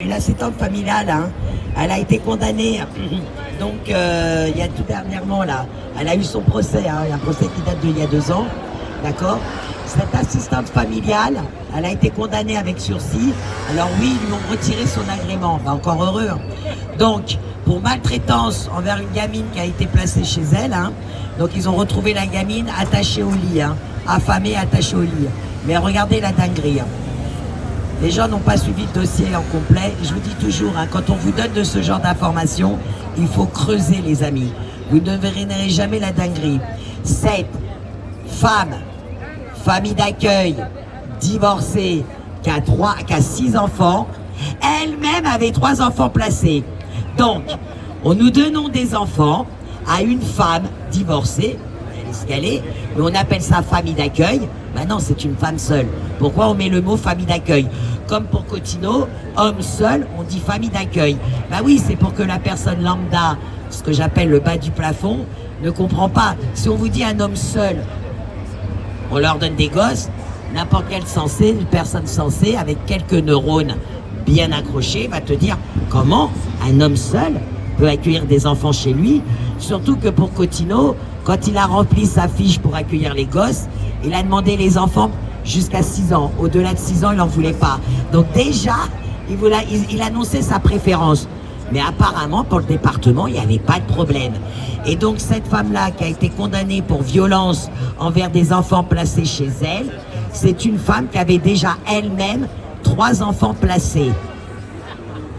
l'assistante familiale, hein, elle a été condamnée, donc il y a tout dernièrement là, elle a eu son procès, hein, un procès qui date d'il y a 2 ans, d'accord. Cette assistante familiale, elle a été condamnée avec sursis. Alors oui, ils lui ont retiré son agrément, bah, encore heureux. Hein. Donc, pour maltraitance envers une gamine qui a été placée chez elle, hein, donc ils ont retrouvé la gamine attachée au lit, hein, affamée, attachée au lit. Mais regardez la dinguerie. Hein. Les gens n'ont pas suivi le dossier en complet. Je vous dis toujours, hein, quand on vous donne de ce genre d'informations, il faut creuser, les amis. Vous ne verrez jamais la dinguerie. Cette femme, famille d'accueil, divorcée, qui a 6 enfants, elle-même avait 3 enfants placés. Donc, nous donnons des enfants à une femme divorcée, elle est ce qu'elle est, mais on appelle ça famille d'accueil. Maintenant, c'est une femme seule. Pourquoi on met le mot famille d'accueil? Comme pour Cotino, homme seul, on dit famille d'accueil. Bah oui, c'est pour que la personne lambda, ce que j'appelle le bas du plafond, ne comprend pas. Si on vous dit un homme seul, on leur donne des gosses, n'importe quelle sensée, une personne sensée avec quelques neurones bien accrochés va te dire comment un homme seul peut accueillir des enfants chez lui. Surtout que pour Cotino, quand il a rempli sa fiche pour accueillir les gosses, il a demandé les enfants jusqu'à 6 ans. Au-delà de 6 ans, il n'en voulait pas. Donc déjà, il annonçait sa préférence. Mais apparemment, pour le département, il n'y avait pas de problème. Et donc, cette femme-là qui a été condamnée pour violence envers des enfants placés chez elle, c'est une femme qui avait déjà elle-même 3 enfants placés.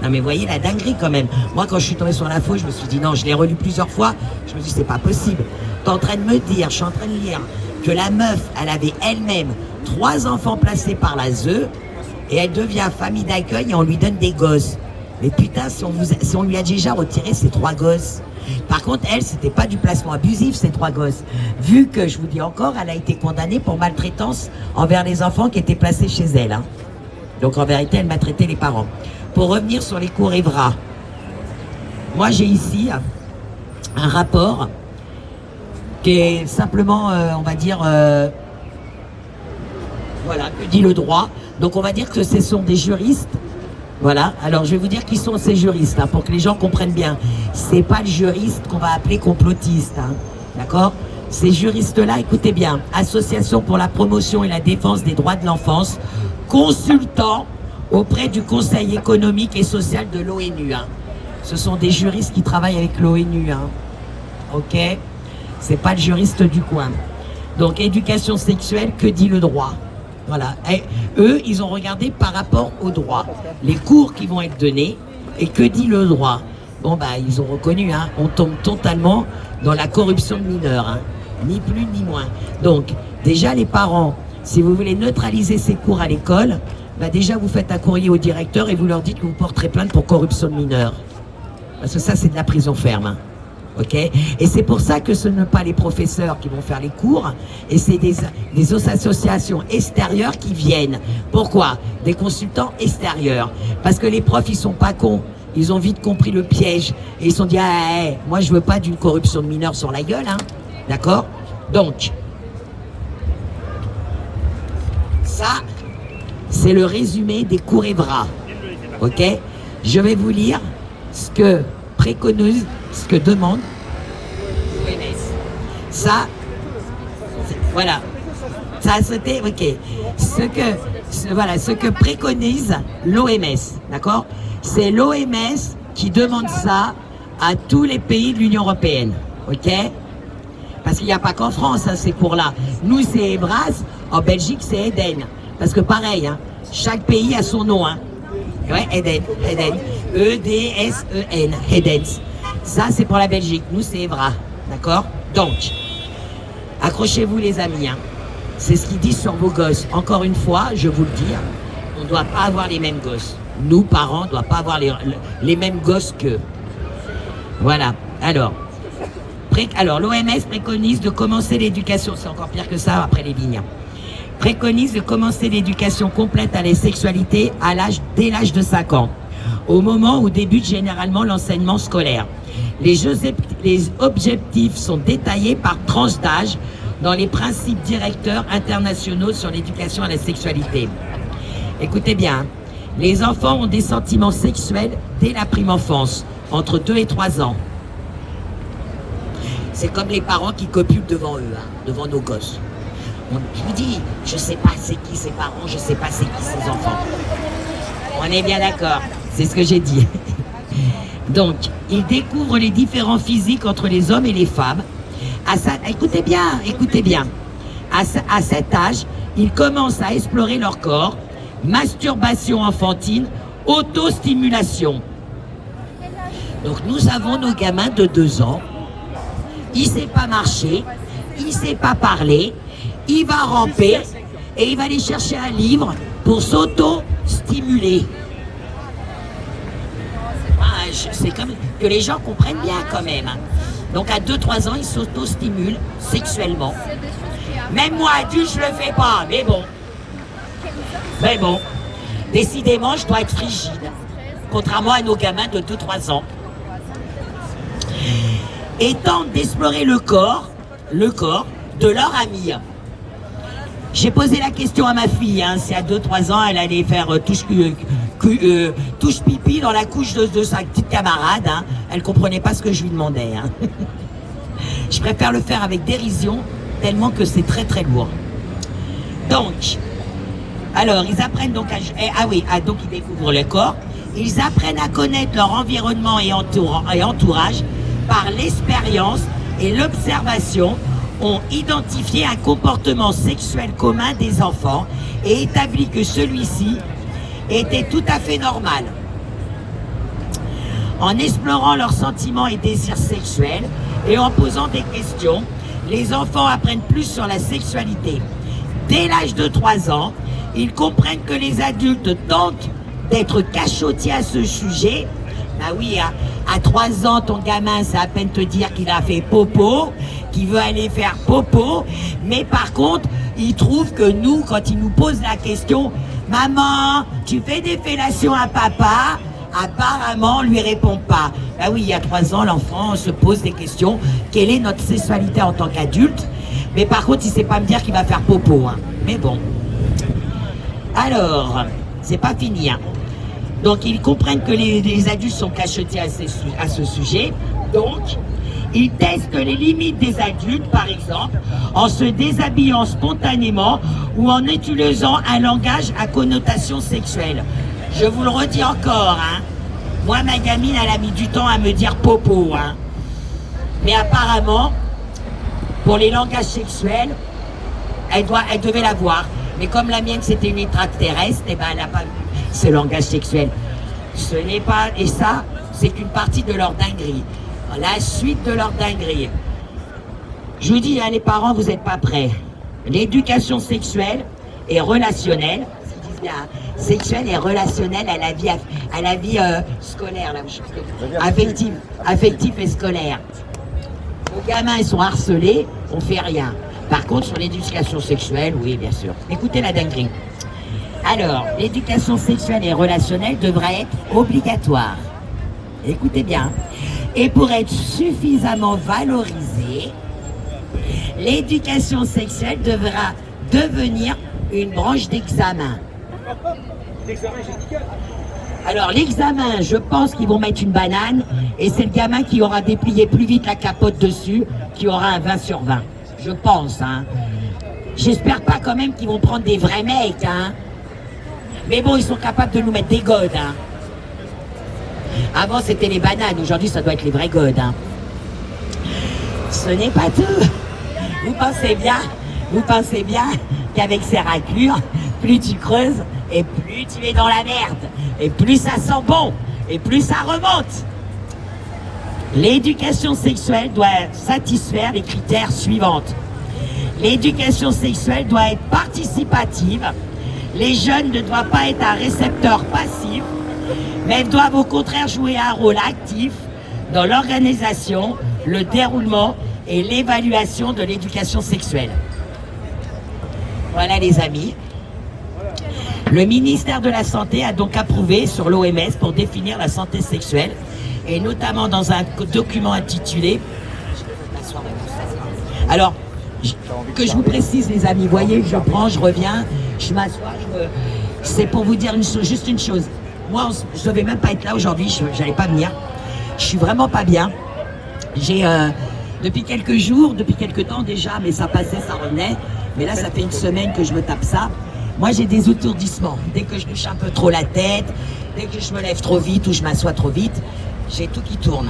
Non mais voyez la dinguerie quand même. Moi, quand je suis tombé sur l'info, je me suis dit non, je l'ai relu plusieurs fois. Je me suis dit, c'est pas possible. T'es en train de me dire, je suis en train de lire que la meuf, elle avait elle-même 3 enfants placés par la ZEU et elle devient famille d'accueil et on lui donne des gosses. Mais putain, si on lui a déjà retiré ces 3 gosses. Par contre, elle, c'était pas du placement abusif, ces 3 gosses. Vu que, je vous dis encore, elle a été condamnée pour maltraitance envers les enfants qui étaient placés chez elle. Hein. Donc en vérité, elle maltraitait les parents. Pour revenir sur les cours Evra, moi j'ai ici un rapport qui est simplement, on va dire, voilà, que dit le droit. Donc on va dire que ce sont des juristes. Voilà, alors je vais vous dire qui sont ces juristes, hein, pour que les gens comprennent bien. C'est pas le juriste qu'on va appeler complotiste, hein, d'accord? Ces juristes-là, écoutez bien, Association pour la promotion et la défense des droits de l'enfance, consultant auprès du Conseil économique et social de l'ONU. Hein. Ce sont des juristes qui travaillent avec l'ONU, hein, ok? C'est pas le juriste du coin. Donc, éducation sexuelle, que dit le droit? Voilà. Et eux, ils ont regardé par rapport au droit, les cours qui vont être donnés, et que dit le droit? Bon, bah, ils ont reconnu, hein, on tombe totalement dans la corruption de mineurs, hein, ni plus ni moins. Donc, déjà, les parents, si vous voulez neutraliser ces cours à l'école, bah, déjà, vous faites un courrier au directeur et vous leur dites que vous porterez plainte pour corruption de mineurs. Parce que ça, c'est de la prison ferme, hein. Ok, et c'est pour ça que ce ne sont pas les professeurs qui vont faire les cours, et c'est des associations extérieures qui viennent. Pourquoi? Des consultants extérieurs. Parce que les profs, ils sont pas cons. Ils ont vite compris le piège. Et ils se sont dit, ah, moi, je veux pas d'une corruption de mineurs sur la gueule. Hein. D'accord? Donc, ça, c'est le résumé des cours Evra. Ok? Je vais vous lire ce que préconise, ce que demande l'OMS. Ça, voilà. Ça, c'était, ok. Ce que préconise l'OMS, d'accord? C'est l'OMS qui demande ça à tous les pays de l'Union européenne, ok? Parce qu'il n'y a pas qu'en France, hein, ces cours-là. Nous, c'est Evras, en Belgique, c'est Eden. Parce que pareil, hein, chaque pays a son nom, hein. Ouais, Eden. E-D-S-E-N, Edens. Ça, c'est pour la Belgique. Nous, c'est Evra. D'accord? Donc, accrochez-vous, les amis. Hein. C'est ce qu'ils disent sur vos gosses. Encore une fois, je vous le dis, on ne doit pas avoir les mêmes gosses. Nous, parents, on ne doit pas avoir les mêmes gosses qu'eux. Voilà. Alors, l'OMS préconise de commencer l'éducation. C'est encore pire que ça après les lignes. Préconise de commencer l'éducation complète à la sexualité dès l'âge de 5 ans, au moment où débute généralement l'enseignement scolaire. Les objectifs sont détaillés par tranche d'âge dans les principes directeurs internationaux sur l'éducation à la sexualité. Écoutez bien, Les enfants ont des sentiments sexuels dès la prime enfance, entre 2 et 3 ans. C'est comme les parents qui copulent devant eux, hein, devant nos gosses. Je vous dis, je sais pas c'est qui ses parents, je sais pas c'est qui ses enfants. On est bien d'accord, c'est ce que j'ai dit. Donc, ils découvrent les différences physiques entre les hommes et les femmes. Écoutez bien, écoutez bien. À cet âge, ils commencent à explorer leur corps, masturbation enfantine, autostimulation. Donc nous avons nos gamins de 2 ans, il ne sait pas marcher, il ne sait pas parler, il va ramper et il va aller chercher un livre pour s'auto-stimuler. C'est comme que les gens comprennent bien quand même. Hein. Donc à 2-3 ans, ils s'auto-stimulent sexuellement. Même moi, adulte, je le fais pas, mais bon. Mais bon, décidément, je dois être frigide. Contrairement à nos gamins de 2-3 ans. Et tentent d'explorer le corps de leur ami. J'ai posé la question à ma fille, hein, si à 2-3 ans, elle allait faire touche pipi dans la couche de sa petite camarade. Hein. Elle comprenait pas ce que je lui demandais. Hein. Je préfère le faire avec dérision, tellement que c'est très très lourd. Donc, alors, ils apprennent donc donc ils découvrent le corps. Ils apprennent à connaître leur environnement et entourage par l'expérience et l'observation, ont identifié un comportement sexuel commun des enfants et établi que celui-ci était tout à fait normal. En explorant leurs sentiments et désirs sexuels et en posant des questions, les enfants apprennent plus sur la sexualité. Dès l'âge de 3 ans, ils comprennent que les adultes tentent d'être cachotiers à ce sujet. Bah oui, à 3 ans, ton gamin, c'est à peine te dire qu'il a fait popo, qu'il veut aller faire popo. Mais par contre, il trouve que nous, quand il nous pose la question, « Maman, tu fais des fellations à papa ?» Apparemment, on ne lui répond pas. Bah oui, il y a 3 ans, l'enfant se pose des questions. Quelle est notre sexualité en tant qu'adulte? Mais par contre, il ne sait pas me dire qu'il va faire popo. Hein. Mais bon. Alors, c'est pas fini. Hein. Donc, ils comprennent que les adultes sont cachetés à ce sujet. Donc, ils testent les limites des adultes, par exemple, en se déshabillant spontanément ou en utilisant un langage à connotation sexuelle. Je vous le redis encore, hein. Moi, ma gamine, elle a mis du temps à me dire popo, hein. Mais apparemment, pour les langages sexuels, elle devait l'avoir. Mais comme la mienne, c'était une extraterrestre, et ben, elle n'a pas vu ce langage sexuel. Ce n'est pas... Et ça, c'est qu'une partie de leur dinguerie. La suite de leur dinguerie. Je vous dis, hein, les parents, vous n'êtes pas prêts. L'éducation sexuelle et relationnelle, sexuelle et relationnelle à la vie scolaire, là, affective et scolaire. Les gamins, ils sont harcelés, on fait rien. Par contre, sur l'éducation sexuelle, oui, bien sûr. Écoutez la dinguerie. Alors, l'éducation sexuelle et relationnelle devrait être obligatoire. Écoutez bien. Et pour être suffisamment valorisée, l'éducation sexuelle devra devenir une branche d'examen. Alors l'examen, je pense qu'ils vont mettre une banane et c'est le gamin qui aura déplié plus vite la capote dessus qui aura un 20 sur 20. Je pense, hein. J'espère pas quand même qu'ils vont prendre des vrais mecs, hein. Mais bon, ils sont capables de nous mettre des godes, hein. Avant c'était les bananes, aujourd'hui ça doit être les vrais godes, hein. Ce n'est pas tout. Vous pensez bien qu'avec ces raclures, plus tu creuses et plus tu es dans la merde. Et plus ça sent bon, et plus ça remonte. L'éducation sexuelle doit satisfaire les critères suivants. L'éducation sexuelle doit être participative. Les jeunes ne doivent pas être un récepteur passif, mais doivent au contraire jouer un rôle actif dans l'organisation, le déroulement et l'évaluation de l'éducation sexuelle. Voilà les amis. Le ministère de la Santé a donc approuvé sur l'OMS pour définir la santé sexuelle et notamment dans un document intitulé... Alors, que je vous précise les amis, voyez, je prends, je reviens, je m'assois, c'est pour vous dire une chose, juste une chose. Moi, je devais même pas être là aujourd'hui, je n'allais pas venir. Je suis vraiment pas bien. J'ai, depuis quelques jours, depuis quelques temps déjà, mais ça passait, ça revenait. Mais là, ça fait une semaine que je me tape ça. Moi, j'ai des étourdissements. Dès que je touche un peu trop la tête, dès que je me lève trop vite ou je m'assois trop vite, j'ai tout qui tourne.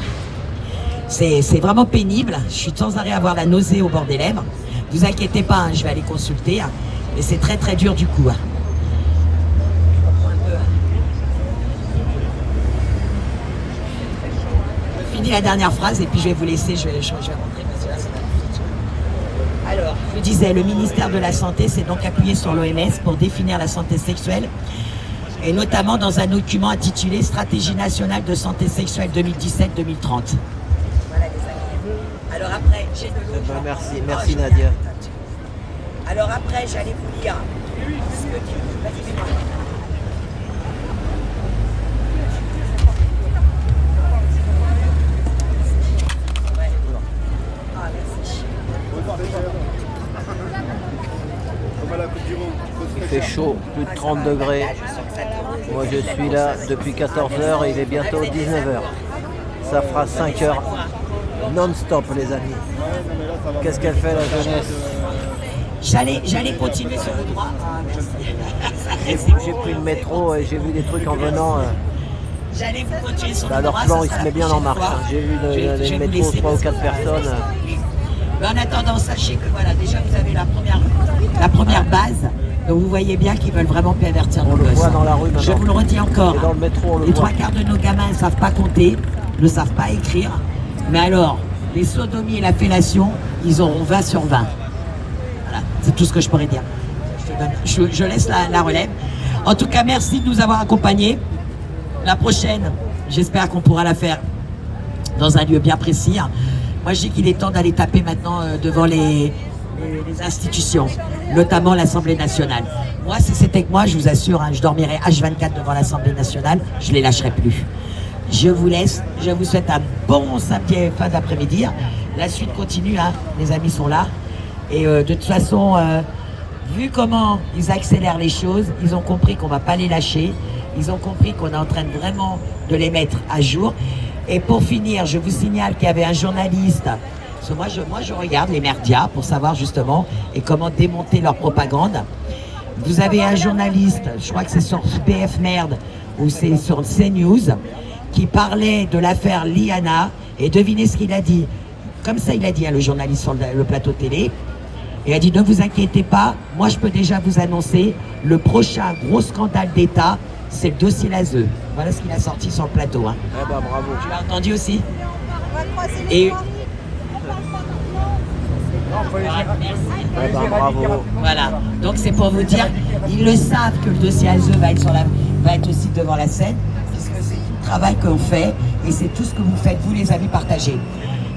C'est vraiment pénible. Je suis sans arrêt à avoir la nausée au bord des lèvres. Vous inquiétez pas, hein, je vais aller consulter. Hein, mais c'est très très dur du coup. Hein. Je finis la dernière phrase et puis je vais vous laisser. Je vais rentrer parce que là, c'est alors, je disais, le ministère de la Santé s'est donc appuyé sur l'OMS pour définir la santé sexuelle et notamment dans un document intitulé Stratégie nationale de santé sexuelle 2017-2030. Alors après, j'ai de l'eau. Merci Nadia. Alors après, j'allais vous lire ce que dit. Vas-y, fais-moi. Ouais. Ah, merci. Il fait chaud, plus de 30 degrés. Moi je suis là depuis 14 h et il est bientôt 19 h. Ça fera 5 heures non-stop les amis. Qu'est-ce qu'elle fait la jeunesse? J'allais continuer sur le droit. J'ai pris le métro et j'ai vu des trucs en venant. J'allais vous continuer sur le droit. Leur plan il se met bien en marche. Hein. J'ai vu le métro 3 ou 4 personnes. Mais en attendant, sachez que voilà, déjà vous avez la première base. Donc vous voyez bien qu'ils veulent vraiment pervertir nos gosses. On le voit dans la rue maintenant. Je vous le redis encore. Et dans le métro, on le les voit. 3/4 de nos gamins ne savent pas compter, ne savent pas écrire. Mais alors, les sodomies et la fellation, ils auront 20 sur 20. Voilà, c'est tout ce que je pourrais dire. Je laisse la relève. En tout cas, merci de nous avoir accompagnés. La prochaine, j'espère qu'on pourra la faire dans un lieu bien précis. Moi, je dis qu'il est temps d'aller taper maintenant devant les institutions, notamment l'Assemblée nationale. Moi, si c'était que moi, je vous assure, hein, je dormirai H24 devant l'Assemblée nationale, je ne les lâcherai plus. Je vous laisse, je vous souhaite un bon samedi fin d'après-midi. La suite continue, hein, les amis sont là. Et de toute façon, vu comment ils accélèrent les choses, ils ont compris qu'on ne va pas les lâcher. Ils ont compris qu'on est en train vraiment de les mettre à jour. Et pour finir, je vous signale qu'il y avait un journaliste. Parce que moi, je regarde les médias pour savoir justement et comment démonter leur propagande. Vous avez un journaliste, je crois que c'est sur BF Merde ou c'est sur CNews, qui parlait de l'affaire Liana. Et devinez ce qu'il a dit. Comme ça, il a dit, hein, le journaliste sur le plateau télé. Et il a dit, ne vous inquiétez pas, moi je peux déjà vous annoncer, le prochain gros scandale d'État, c'est le dossier Lazeux. Voilà ce qu'il a sorti sur le plateau. Hein. Eh ben, bravo. Tu l'as entendu aussi? Et... Eh ben, bravo. Voilà, donc c'est pour vous dire, ils le savent que le dossier Azeux va être aussi devant la scène, puisque c'est tout le travail qu'on fait et c'est tout ce que vous faites, vous les amis, partagés.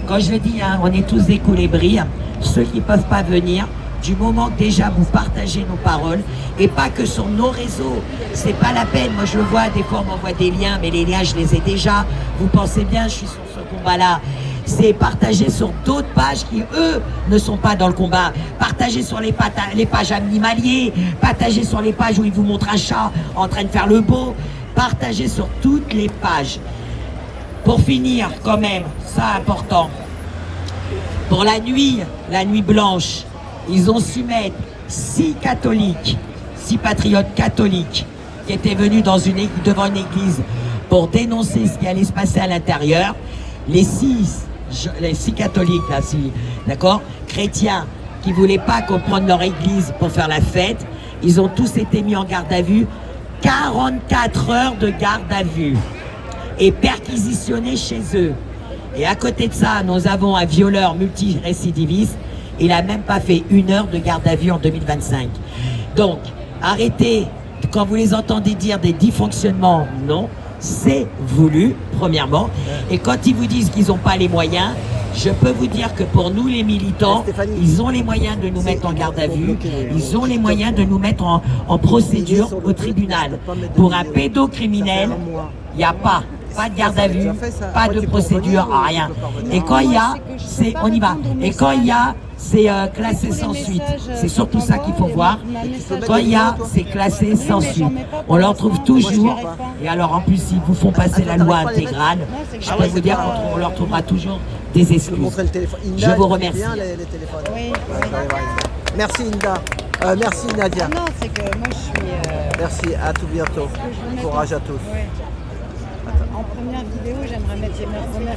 Quand je le dis, hein, on est tous des colibris, ceux qui ne peuvent pas venir, du moment que déjà vous partagez nos paroles, et pas que sur nos réseaux, c'est pas la peine, moi je le vois, des fois on m'envoie des liens, mais les liens je les ai déjà, vous pensez bien, je suis sur ce combat-là. C'est partager sur d'autres pages qui, eux, ne sont pas dans le combat. Partager sur les pages animaliers, partager sur les pages où ils vous montrent un chat en train de faire le beau, partager sur toutes les pages. Pour finir, quand même, ça important, pour la nuit blanche, ils ont su mettre 6 catholiques, 6 patriotes catholiques qui étaient venus devant une église pour dénoncer ce qui allait se passer à l'intérieur. Les six catholiques, là, d'accord, chrétiens, qui ne voulaient pas qu'on prenne leur église pour faire la fête, ils ont tous été mis en garde à vue, 44 heures de garde à vue, et perquisitionnés chez eux. Et à côté de ça, nous avons un violeur multirécidiviste, il n'a même pas fait 1 heure de garde à vue en 2025. Donc, arrêtez, quand vous les entendez dire des dysfonctionnements, non, c'est voulu, premièrement. Et quand ils vous disent qu'ils n'ont pas les moyens, je peux vous dire que pour nous les militants, ils ont les moyens de nous mettre en garde à vue, ils ont les moyens de nous mettre en procédure au tribunal. Pour un pédocriminel, il n'y a pas. pas de garde à vue, déjà fait, ça. pas Après, de tu peux procédure, revenir ou rien. tu peux pas revenir. Et quand il y a, c'est on y va. Et quand il y a, c'est classé Tous les sans suite. messages, C'est surtout ça qu'il faut voir. message- Quand il y a, c'est classé sans mais j'en suite. mets pas pour On leur l'instant. trouve Moi, je toujours. n'y arrive pas. Et alors en plus, s'ils vous font passer la loi intégrale, c'est que je ah peux ouais, vous c'est dire pas- qu'on leur trouvera toujours des Je peux excuses. montrer le téléphone. Inda, Je vous elle fait remercie. bien les téléphones. Oui, Ouais, oui. je vais aller voir Inda. Merci Inda. Merci Nadia. Non, c'est que moi je suis. Merci, à tout bientôt. je veux mettre Courage à tous. Ouais. En première vidéo, j'aimerais mettre les remerciements.